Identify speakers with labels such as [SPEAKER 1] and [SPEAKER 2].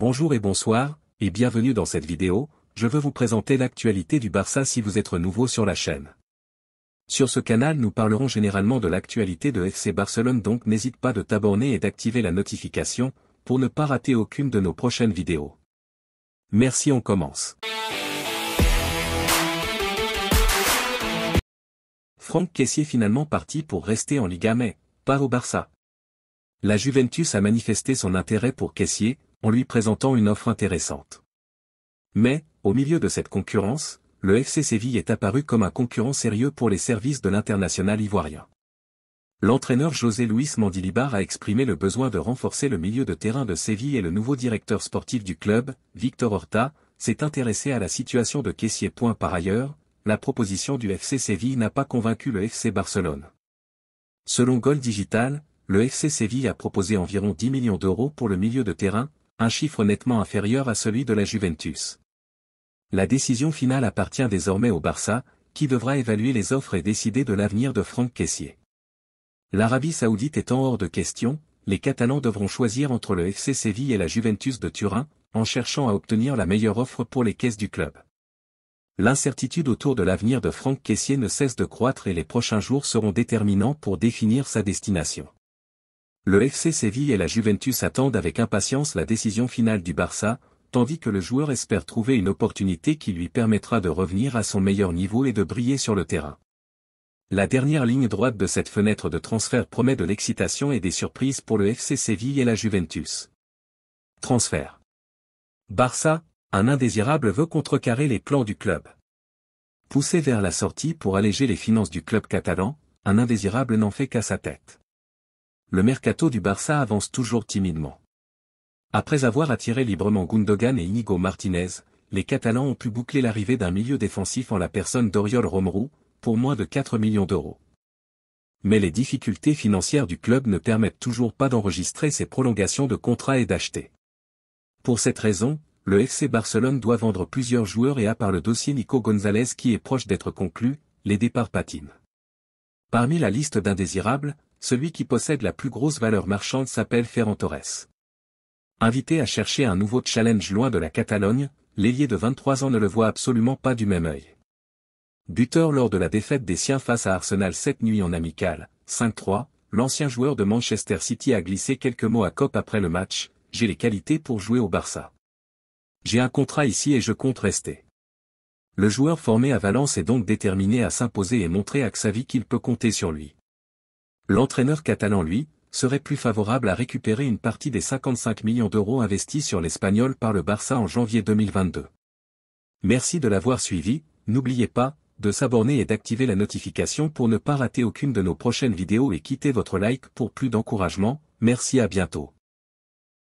[SPEAKER 1] Bonjour et bonsoir, et bienvenue dans cette vidéo. Je veux vous présenter l'actualité du Barça si vous êtes nouveau sur la chaîne. Sur ce canal nous parlerons généralement de l'actualité de FC Barcelone, donc n'hésite pas de t'abonner et d'activer la notification, pour ne pas rater aucune de nos prochaines vidéos. Merci, on commence. Franck Kessié finalement parti pour rester en Liga mais, pas au Barça. La Juventus a manifesté son intérêt pour Kessié, en lui présentant une offre intéressante. Mais, au milieu de cette concurrence, le FC Séville est apparu comme un concurrent sérieux pour les services de l'international ivoirien. L'entraîneur José Luis Mendilibar a exprimé le besoin de renforcer le milieu de terrain de Séville et le nouveau directeur sportif du club, Victor Horta, s'est intéressé à la situation de Kessié. Par ailleurs, la proposition du FC Séville n'a pas convaincu le FC Barcelone. Selon Goal Digital, le FC Séville a proposé environ 10 millions d'euros pour le milieu de terrain, un chiffre nettement inférieur à celui de la Juventus. La décision finale appartient désormais au Barça, qui devra évaluer les offres et décider de l'avenir de Franck Kessié. L'Arabie Saoudite étant hors de question, les Catalans devront choisir entre le FC Séville et la Juventus de Turin, en cherchant à obtenir la meilleure offre pour les caisses du club. L'incertitude autour de l'avenir de Franck Kessié ne cesse de croître et les prochains jours seront déterminants pour définir sa destination. Le FC Séville et la Juventus attendent avec impatience la décision finale du Barça, tandis que le joueur espère trouver une opportunité qui lui permettra de revenir à son meilleur niveau et de briller sur le terrain. La dernière ligne droite de cette fenêtre de transfert promet de l'excitation et des surprises pour le FC Séville et la Juventus. Transfert. Barça, un indésirable veut contrecarrer les plans du club. Poussé vers la sortie pour alléger les finances du club catalan, un indésirable n'en fait qu'à sa tête. Le mercato du Barça avance toujours timidement. Après avoir attiré librement Gundogan et Íñigo Martínez, les Catalans ont pu boucler l'arrivée d'un milieu défensif en la personne d'Oriol Romeu, pour moins de 4 millions d'euros. Mais les difficultés financières du club ne permettent toujours pas d'enregistrer ces prolongations de contrat et d'acheter. Pour cette raison, le FC Barcelone doit vendre plusieurs joueurs et à part le dossier Nico González qui est proche d'être conclu, les départs patinent. Parmi la liste d'indésirables, celui qui possède la plus grosse valeur marchande s'appelle Ferran Torres. Invité à chercher un nouveau challenge loin de la Catalogne, l'ailier de 23 ans ne le voit absolument pas du même œil. Buteur lors de la défaite des siens face à Arsenal cette nuit en amical, 5-3, l'ancien joueur de Manchester City a glissé quelques mots à Kopp après le match, « J'ai les qualités pour jouer au Barça. J'ai un contrat ici et je compte rester ». Le joueur formé à Valence est donc déterminé à s'imposer et montrer à Xavi qu'il peut compter sur lui. L'entraîneur catalan, lui, serait plus favorable à récupérer une partie des 55 millions d'euros investis sur l'Espagnol par le Barça en janvier 2022. Merci de l'avoir suivi, n'oubliez pas de s'abonner et d'activer la notification pour ne pas rater aucune de nos prochaines vidéos et quittez votre like pour plus d'encouragement, merci à bientôt.